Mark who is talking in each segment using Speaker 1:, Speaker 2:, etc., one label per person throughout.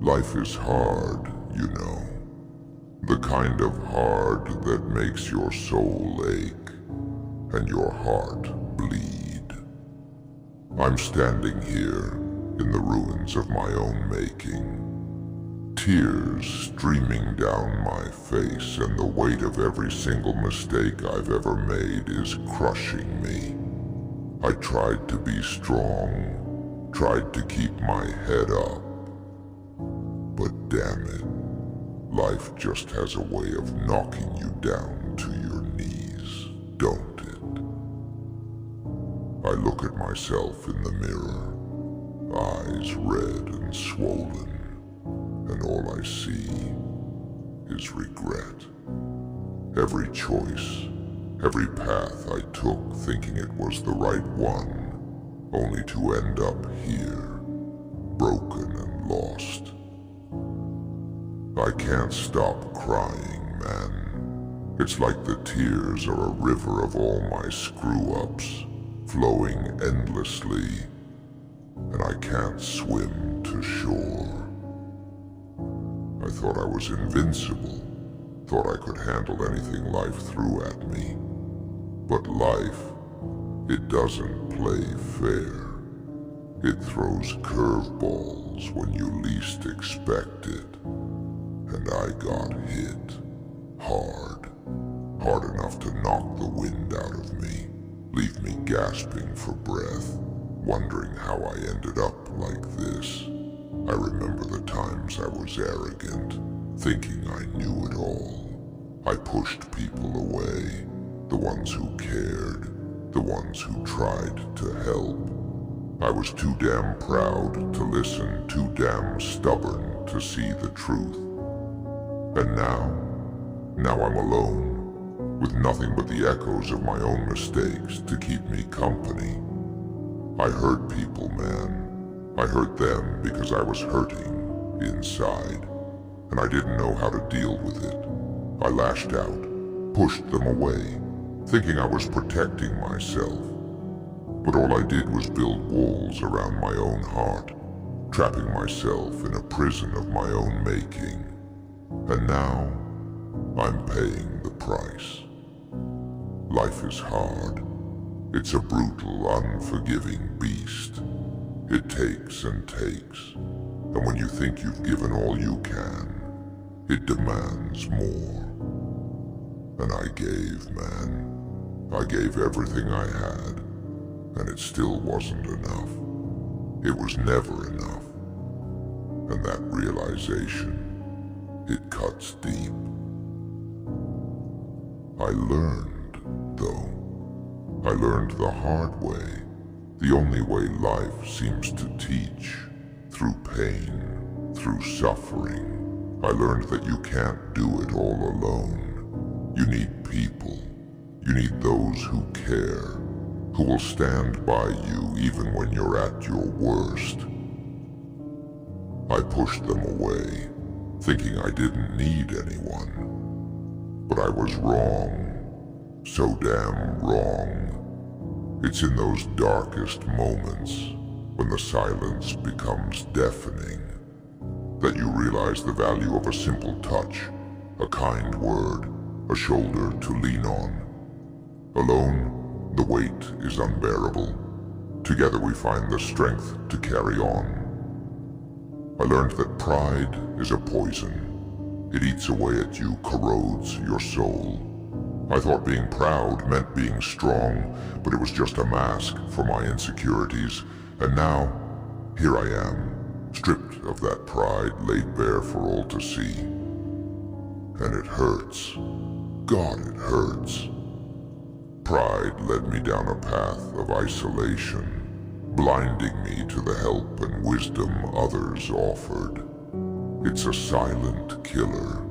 Speaker 1: Life is hard, you know. The kind of hard that makes your soul ache and your heart bleed. I'm standing here in the ruins of my own making. Tears streaming down my face, and the weight of every single mistake I've ever made is crushing me. I tried to be strong, tried to keep my head up. But damn it, life just has a way of knocking you down to your knees, don't it? I look at myself in the mirror, eyes red and swollen, and all I see is regret. Every choice, every path I took thinking it was the right one, only to end up here, broken and lost. I can't stop crying, man. It's like the tears are a river of all my screw-ups, flowing endlessly, and I can't swim to shore. I thought I was invincible, thought I could handle anything life threw at me. But life, it doesn't play fair. It throws curveballs when you least expect it. And I got hit hard enough to knock the wind out of me, leave me gasping for breath, wondering how I ended up like this. I remember the times I was arrogant, thinking I knew it all. I pushed people away, the ones who cared, the ones who tried to help. I was too damn proud to listen, too damn stubborn to see the truth. And now I'm alone, with nothing but the echoes of my own mistakes to keep me company. I hurt people, man. I hurt them because I was hurting inside, and I didn't know how to deal with it. I lashed out, pushed them away, thinking I was protecting myself. But all I did was build walls around my own heart, trapping myself in a prison of my own making. And now, I'm paying the price. Life is hard. It's a brutal, unforgiving beast. It takes and takes, and when you think you've given all you can, it demands more. And I gave, man. I gave everything I had, and it still wasn't enough. It was never enough. And that realization, it cuts deep. I learned, though. I learned the hard way, the only way life seems to teach, through pain, through suffering. I learned that you can't do it all alone. You need people. You need those who care, who will stand by you even when you're at your worst. I pushed them away, thinking I didn't need anyone. But I was wrong, so damn wrong. It's in those darkest moments, when the silence becomes deafening, that you realize the value of a simple touch, a kind word, a shoulder to lean on. Alone, the weight is unbearable. Together we find the strength to carry on. I learned that pride is a poison. It eats away at you, corrodes your soul. I thought being proud meant being strong, but it was just a mask for my insecurities. And now, here I am, stripped of that pride, laid bare for all to see. And it hurts. God, it hurts. Pride led me down a path of isolation, blinding me to the help and wisdom others offered. It's a silent killer,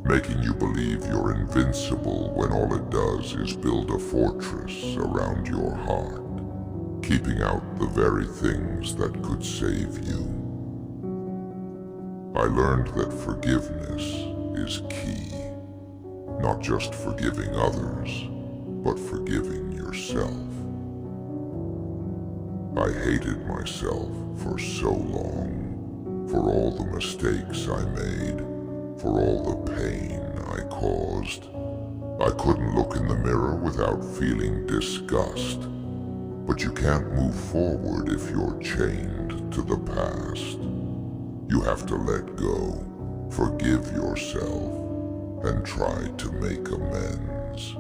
Speaker 1: making you believe you're invincible when all it does is build a fortress around your heart, keeping out the very things that could save you. I learned that forgiveness is key, not just forgiving others, but forgiving yourself. I hated myself for so long. for all the mistakes I made, for all the pain I caused. I couldn't look in the mirror without feeling disgust. But you can't move forward if you're chained to the past. You have to let go, forgive yourself, and try to make amends.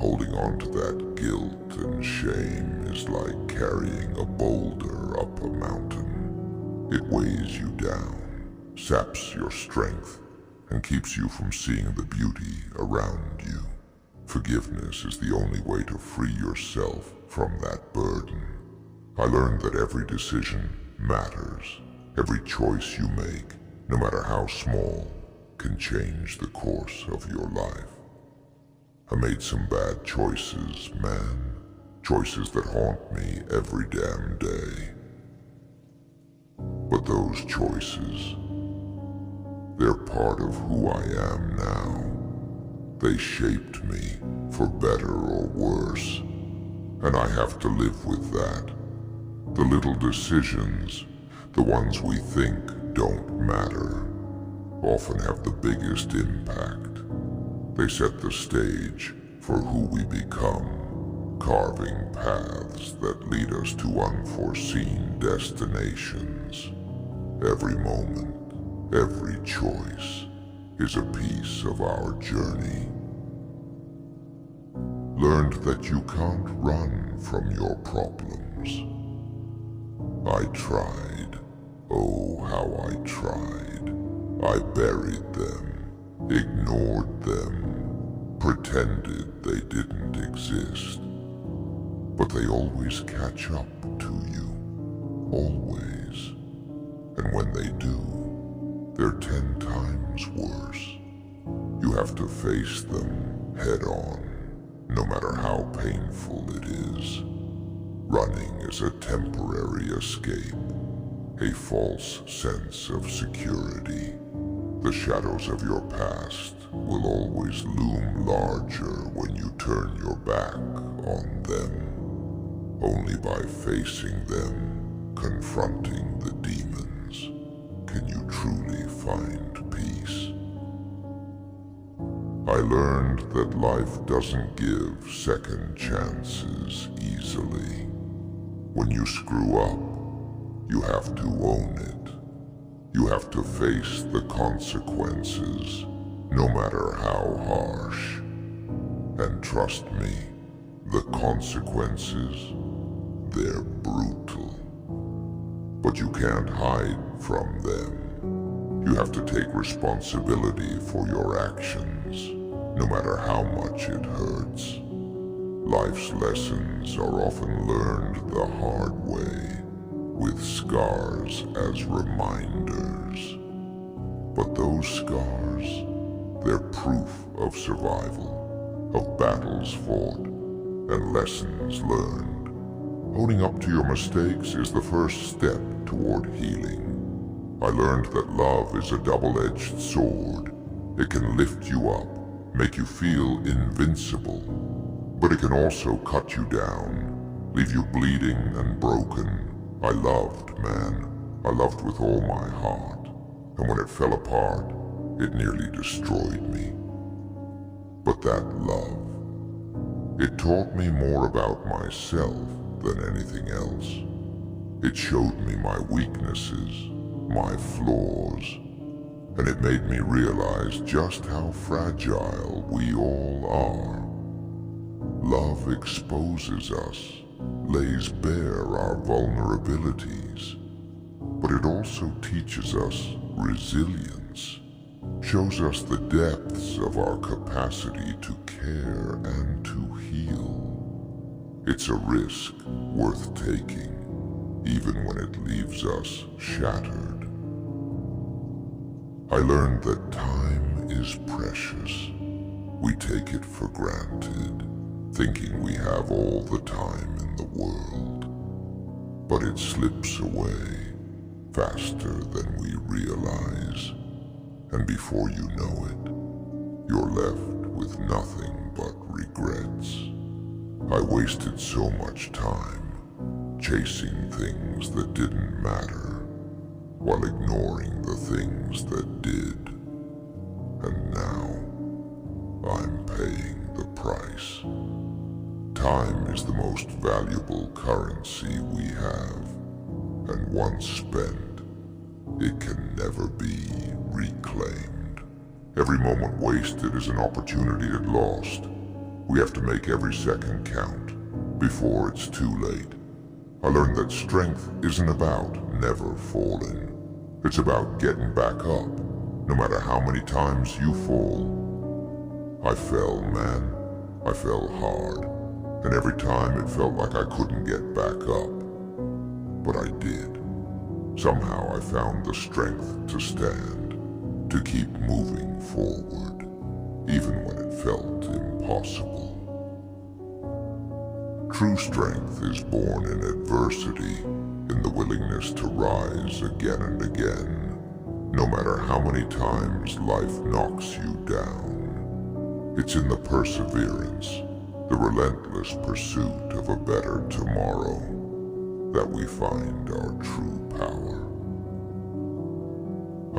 Speaker 1: Holding on to that guilt and shame is like carrying a boulder up a mountain. It weighs you down, saps your strength, and keeps you from seeing the beauty around you. Forgiveness is the only way to free yourself from that burden. I learned that every decision matters. Every choice you make, no matter how small, can change the course of your life. I made some bad choices, man. Choices that haunt me every damn day. But those choices, they're part of who I am now. They shaped me, for better or worse, and I have to live with that. The little decisions, the ones we think don't matter, often have the biggest impact. They set the stage for who we become, carving paths that lead us to unforeseen destinations. Every moment, every choice is a piece of our journey. Learned that you can't run from your problems. I tried, oh how I tried. I buried them, ignored them, pretended they didn't exist. But they always catch up to you, always. And when they do, they're 10 times worse. You have to face them head on, no matter how painful it is. Running is a temporary escape, a false sense of security. The shadows of your past will always loom larger when you turn your back on them. Only by facing them, confronting the demons, can you truly find peace. I learned that life doesn't give second chances easily. When you screw up, you have to own it. You have to face the consequences, no matter how harsh. And trust me, the consequences, they're brutal. But you can't hide from them. You have to take responsibility for your actions, no matter how much it hurts. Life's lessons are often learned the hard way, with scars as reminders. But those scars, they're proof of survival, of battles fought, and lessons learned. Owning up to your mistakes is the first step toward healing. I learned that love is a double-edged sword. It can lift you up, make you feel invincible, but it can also cut you down, leave you bleeding and broken. I loved, man. I loved with all my heart, and when it fell apart, it nearly destroyed me. But that love, it taught me more about myself than anything else. It showed me my weaknesses, my flaws, and it made me realize just how fragile we all are. Love exposes us, lays bare our vulnerabilities, but it also teaches us resilience, shows us the depths of our capacity to care and to heal. It's a risk worth taking, even when it leaves us shattered. I learned that time is precious. We take it for granted, thinking we have all the time in the world. But it slips away faster than we realize. And before you know it, you're left with nothing but regrets. I wasted so much time chasing things that didn't matter. while ignoring the things that did. And now, I'm paying the price. Time is the most valuable currency we have, and once spent, it can never be reclaimed. Every moment wasted is an opportunity lost. We have to make every second count before it's too late. I learned that strength isn't about never falling. It's about getting back up, no matter how many times you fall. I fell, man. I fell hard, and every time it felt like I couldn't get back up. But I did. Somehow I found the strength to stand, to keep moving forward, even when it felt impossible. True strength is born in adversity, in the willingness to rise again and again, no matter how many times life knocks you down. It's in the perseverance, the relentless pursuit of a better tomorrow, that we find our true power.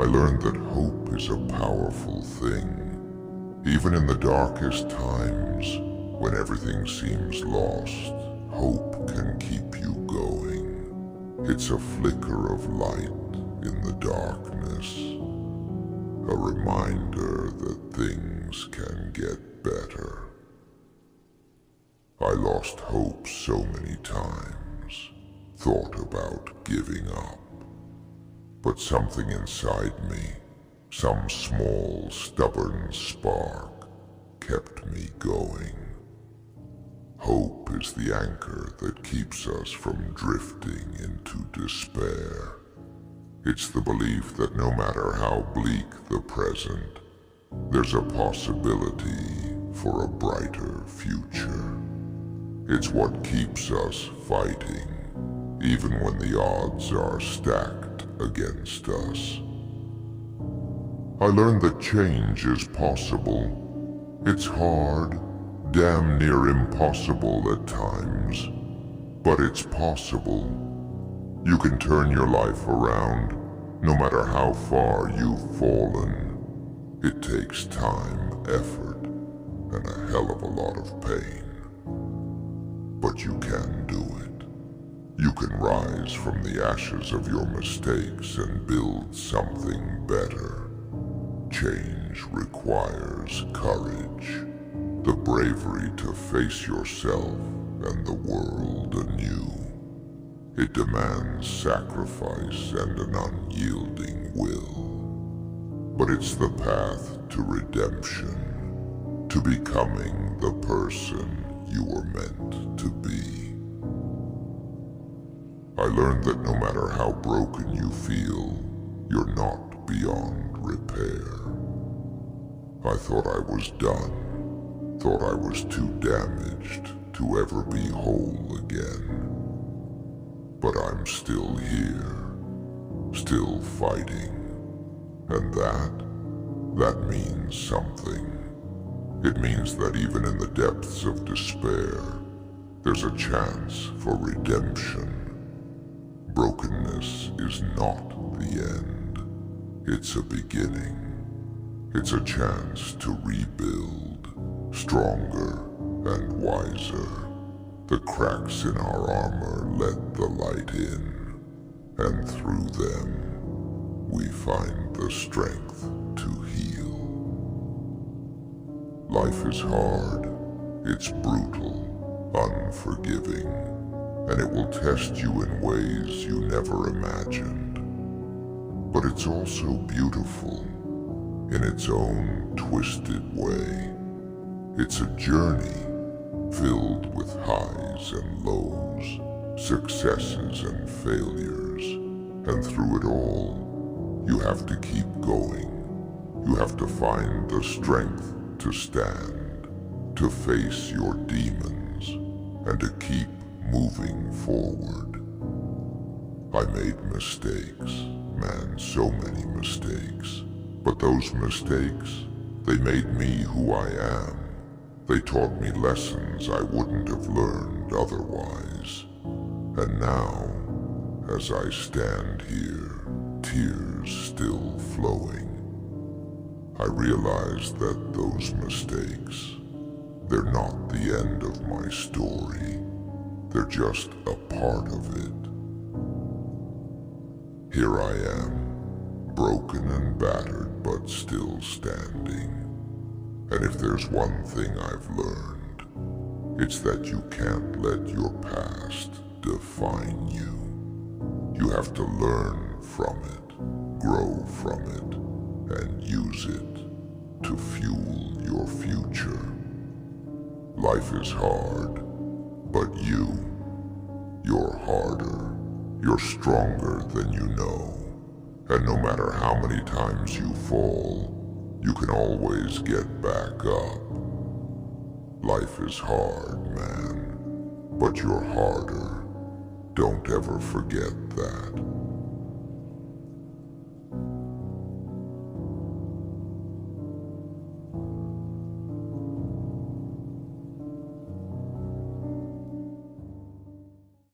Speaker 1: I learned that hope is a powerful thing. Even in the darkest times, when everything seems lost, hope can keep you going. It's a flicker of light in the darkness, a reminder that things can get better. I lost hope so many times, thought about giving up. But something inside me, some small, stubborn spark, kept me going. Hope is the anchor that keeps us from drifting into despair. It's the belief that no matter how bleak the present, there's a possibility for a brighter future. It's what keeps us fighting, even when the odds are stacked against us. I learned that change is possible. It's hard, damn near impossible at times, but it's possible. You can turn your life around, no matter how far you've fallen. It takes time, effort, and a hell of a lot of pain. But you can do it. You can rise from the ashes of your mistakes and build something better. Change requires courage, the bravery to face yourself and the world anew. It demands sacrifice and an unyielding will. But it's the path to redemption, to becoming the person you were meant to be. I learned that no matter how broken you feel, you're not beyond repair. I thought I was done, thought I was too damaged to ever be whole again. But I'm still here, still fighting, and that means something. It means that even in the depths of despair, there's a chance for redemption. Brokenness is not the end. It's a beginning. It's a chance to rebuild, stronger and wiser. The cracks in our armor let the light in, and through them, we find the strength to heal. Life is hard, it's brutal, unforgiving, and it will test you in ways you never imagined. But it's also beautiful, in its own twisted way. It's a journey filled with highs and lows, successes and failures, and through it all, you have to keep going. You have to find the strength to stand, to face your demons, and to keep moving forward. I made mistakes, man, so many mistakes. But those mistakes, they made me who I am. They taught me lessons I wouldn't have learned otherwise. And now, as I stand here, tears still flowing. I realize that those mistakes, they're not the end of my story. They're just a part of it. Here I am, broken and battered, but still standing. And if there's one thing I've learned, it's that you can't let your past define you. You have to learn from it, grow from it, and use it to fuel your future. Life is hard, but you're harder. You're stronger than you know. And no matter how many times you fall, you can always get back up. Life is hard, man, but you're harder. Don't ever forget that.